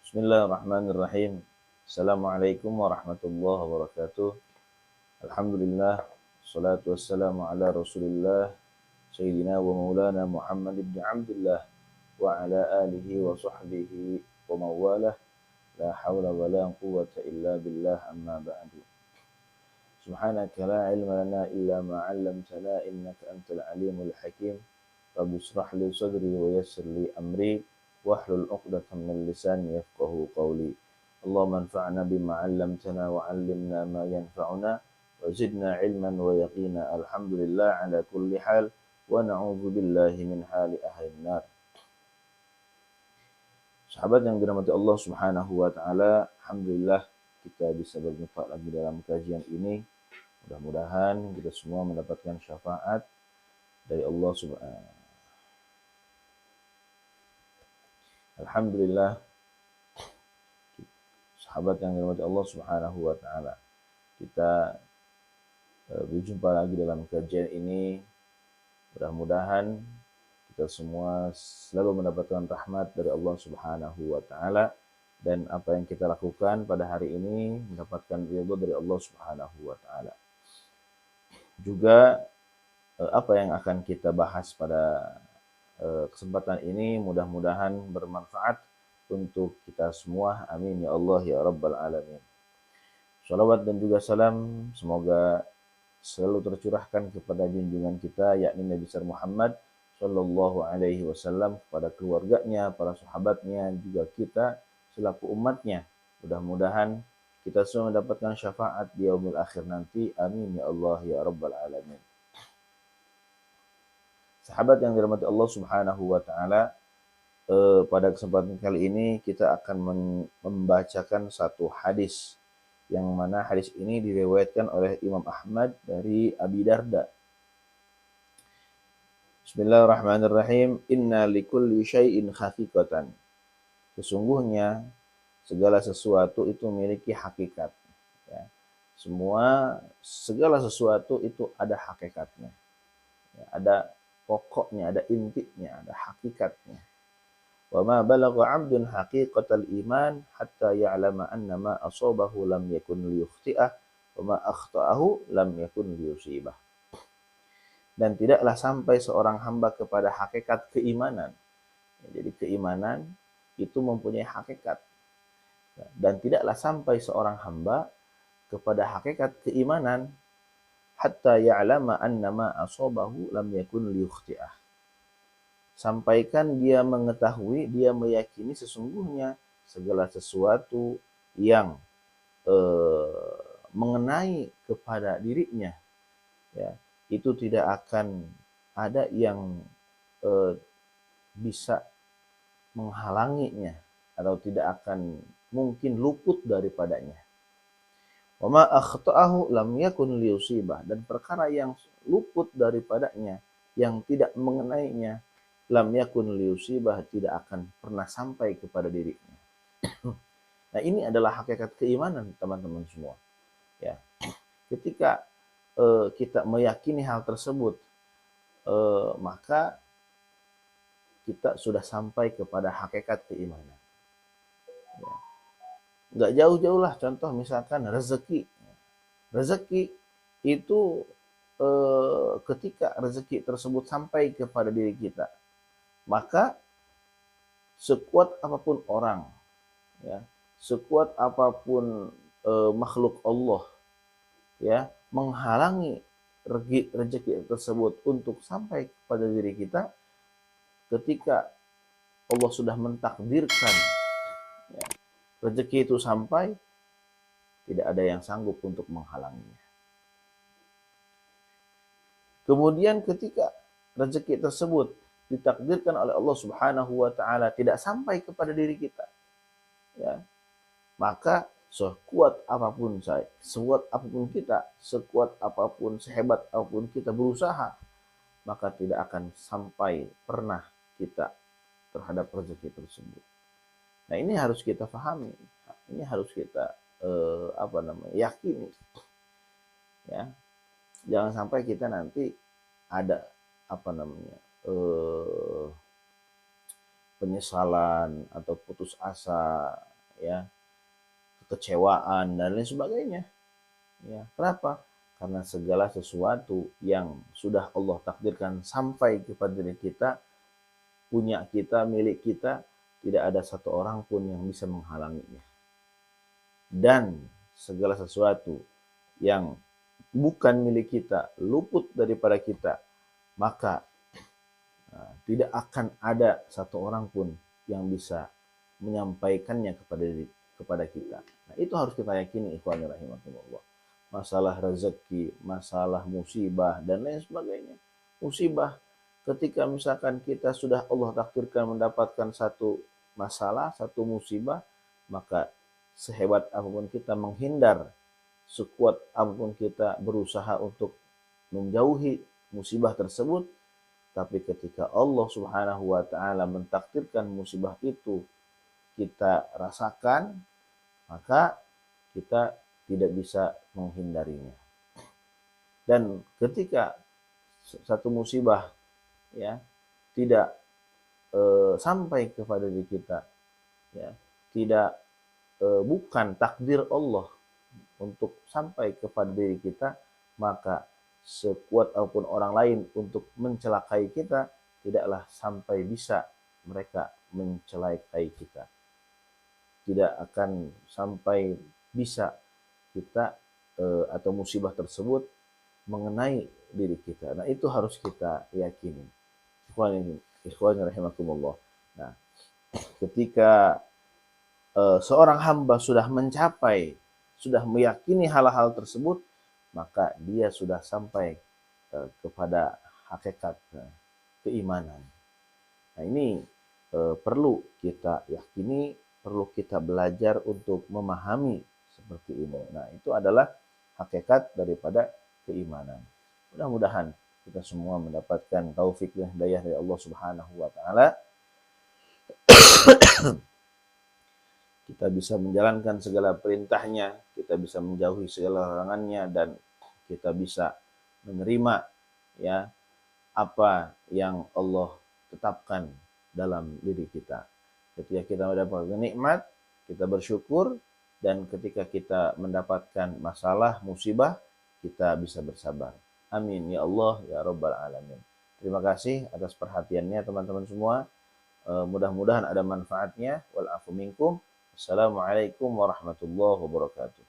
Bismillahirrahmanirrahim. Assalamualaikum warahmatullahi wabarakatuh. Alhamdulillah, salatu wassalamu ala Rasulillah, Sayyidina wa Maulana Muhammad ibn Abdullah wa ala alihi wa sahbihi wa mawalah. La hawla wa la quwwata illa billah, amma ba'du. Subhanaka la ilma lana illa ma 'allamtana innaka antal alimul hakim. Rabbi shrah li sadri wa yassir li amri wahlul 'uqdatam min lisani yafqahu qawli. Allahumma anfa'na bima 'allamtana wa 'allimna ma yanfa'una wa zidna 'ilman wa yaqina. Alhamdulillah ala kulli hal wa na'udzu billahi min hali ahli nar. Sahabat yang dirahmati Allah Subhanahu wa taala, alhamdulillah kita bisa berjumpa lagi dalam kajian ini. Mudah-mudahan kita semua mendapatkan syafaat dari Allah Subhanahu. Alhamdulillah, sahabat yang dirahmati Allah Subhanahu wa taala, kita berjumpa lagi dalam kajian ini. Mudah-mudahan kita semua selalu mendapatkan rahmat dari Allah Subhanahu wa taala, dan apa yang kita lakukan pada hari ini mendapatkan ridho dari Allah Subhanahu wa taala. Juga apa yang akan kita bahas pada kesempatan ini mudah-mudahan bermanfaat untuk kita semua. Amin ya Allah ya Rabbal Alamin. Salawat dan juga salam semoga selalu tercurahkan kepada junjungan kita, yakni Nabi besar Muhammad Sallallahu Alaihi Wasallam, kepada keluarganya, para sahabatnya, juga kita selaku umatnya. Mudah-mudahan kita semua mendapatkan syafaat di yaumil akhir nanti. Amin ya Allah ya Rabbal Alamin. Sahabat yang dirahmati Allah Subhanahu wa taala, pada kesempatan kali ini kita akan membacakan satu hadis, yang mana hadis ini diriwayatkan oleh Imam Ahmad dari Abi Darda. Bismillahirrahmanirrahim. Inna likulli syai'in haqiqatan. Sesungguhnya segala sesuatu itu memiliki hakikat. Ya. Segala sesuatu itu ada hakikatnya. Ya, ada pokoknya, ada intinya, ada hakikatnya. Wa ma balagha 'abdun haqiqatal iman hatta ya'lama anna ma asabahu lam yakun liyukhti'ah wa ma akhta'ahu lam yakun liyusibah. Dan tidaklah sampai seorang hamba kepada hakikat keimanan. Jadi keimanan itu mempunyai hakikat. Dan tidaklah sampai seorang hamba kepada hakikat keimanan hatta ya'lama annama asabahu lam yakun liyukhti'ah. Sampaikan dia mengetahui, dia meyakini sesungguhnya segala sesuatu yang mengenai kepada dirinya, ya, itu tidak akan ada yang bisa menghalanginya atau tidak akan mungkin luput daripadanya. Wa ma akhta'ahu lam yakun liyusibah, dan perkara yang luput daripadanya, yang tidak mengenainya, lam yakun liyusibah, tidak akan pernah sampai kepada dirinya. Nah, ini adalah hakikat keimanan, teman-teman semua. Ya, ketika kita meyakini hal tersebut, maka kita sudah sampai kepada hakikat keimanan. Ya. Nggak jauh-jauh lah, contoh misalkan rezeki. Rezeki itu ketika rezeki tersebut sampai kepada diri kita, maka sekuat apapun orang, ya, sekuat apapun makhluk Allah, ya, menghalangi rezeki tersebut untuk sampai kepada diri kita, ketika Allah sudah mentakdirkan, ya, rezeki itu sampai, tidak ada yang sanggup untuk menghalanginya. Kemudian ketika rezeki tersebut ditakdirkan oleh Allah Subhanahu wa taala tidak sampai kepada diri kita, ya, maka sekuat apapun kita, sekuat apapun, sehebat apapun kita berusaha, maka tidak akan sampai pernah kita terhadap rezeki tersebut. Nah, ini harus kita pahami, ini harus kita yakini, ya. Jangan sampai kita nanti ada penyesalan atau putus asa ya, kekecewaan dan lain sebagainya. Ya, kenapa? Karena segala sesuatu yang sudah Allah takdirkan sampai kepada diri kita, punya kita, milik kita, tidak ada satu orang pun yang bisa menghalanginya. Dan segala sesuatu yang bukan milik kita, luput daripada kita, maka tidak akan ada satu orang pun yang bisa menyampaikannya kepada kita. Nah, itu harus kita yakini, ikhwan rahimakumullah. Masalah rezeki, masalah musibah dan lain sebagainya. Musibah ketika misalkan kita sudah Allah takdirkan mendapatkan satu masalah, satu musibah, maka sehebat apapun kita menghindar, sekuat apapun kita berusaha untuk menjauhi musibah tersebut, tapi ketika Allah Subhanahu wa taala mentakdirkan musibah itu kita rasakan, maka kita tidak bisa menghindarinya. Dan ketika satu musibah ya tidak sampai kepada diri kita, ya, tidak bukan takdir Allah untuk sampai kepada diri kita, maka sekuat apapun orang lain untuk mencelakai kita, tidaklah sampai bisa mereka mencelakai kita. Tidak akan sampai bisa kita atau musibah tersebut mengenai diri kita. Nah, itu harus kita yakini. Ikhwan rahimakumullah. Nah, ketika seorang hamba sudah mencapai, sudah meyakini hal-hal tersebut, maka dia sudah sampai kepada hakikat keimanan. Nah, ini perlu kita yakini, perlu kita belajar untuk memahami seperti ini. Nah, itu adalah hakikat daripada keimanan. Mudah-mudahan kita semua mendapatkan taufik dan hidayah dari Allah Subhanahu wa taala. Kita bisa menjalankan segala perintahnya, kita bisa menjauhi segala larangannya, dan kita bisa menerima ya apa yang Allah tetapkan dalam diri kita. Ketika kita mendapatkan nikmat, kita bersyukur, dan ketika kita mendapatkan masalah, musibah, kita bisa bersabar. Amin ya Allah ya Rabbal Alamin. Terima kasih atas perhatiannya teman-teman semua. Mudah-mudahan ada manfaatnya. Wal afu minkum. Assalamualaikum warahmatullahi wabarakatuh.